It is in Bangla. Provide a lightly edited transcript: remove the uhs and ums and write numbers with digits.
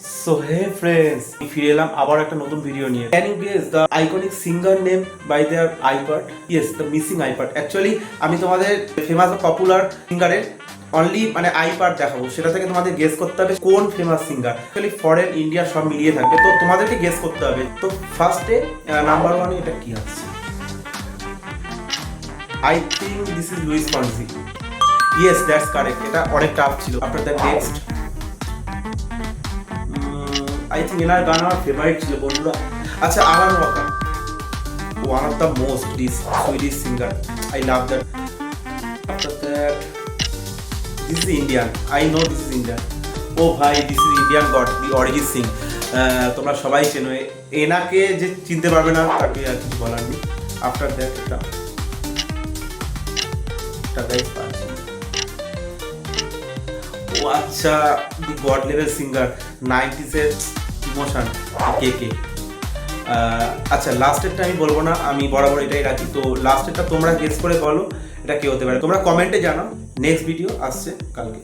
So hey friends, ফিরে এলাম আবার একটা নতুন ভিডিও নিয়ে। Can you guess the iconic singer name by their iPod? Yes, the missing iPod. Actually আমি তোমাদের ফেমাস পপুলার সিঙ্গারের অনলি মানে আইপাড দেখাবো, সেটা থেকে তোমাদের গেস করতে হবে কোন famous singer. Actually foreign India সব মিলিয়ে থাকবে, তো তোমাদেরকে গেস করতে হবে। তো ফার্স্টে নাম্বার ওয়ানে এটা কি আসছে? I think this is Luis Fonsi. Yes, that's correct. এটা অনেক টাফ ছিল। After that next I think এনার গান আমার ফেভারিট ছিল বন্ধুরা। আচ্ছা, আলান Waker, one of the most Swedish singer. I love that. After that this is Indian. I know this is Indian. ও ভাই, this is Indian God, the Origin Singh. তোমরা সবাই চেনো, এনাকে যে চিনতে পারবে না তাকে আর কিছু বলার নেই। After that এটা গাইস পাচ্ছি। ও আচ্ছা, দি গড লেভেল সিঙ্গার 90s এর ইমোশন কে। আচ্ছা, লাস্টেরটা আমি বলবো না, আমি বরাবর এটাই রাখি। তো লাস্টেরটা তোমরা গেস করে বলো এটা কে হতে পারে। তোমরা কমেন্টে জানাও। নেক্সট ভিডিও আসছে কালকে।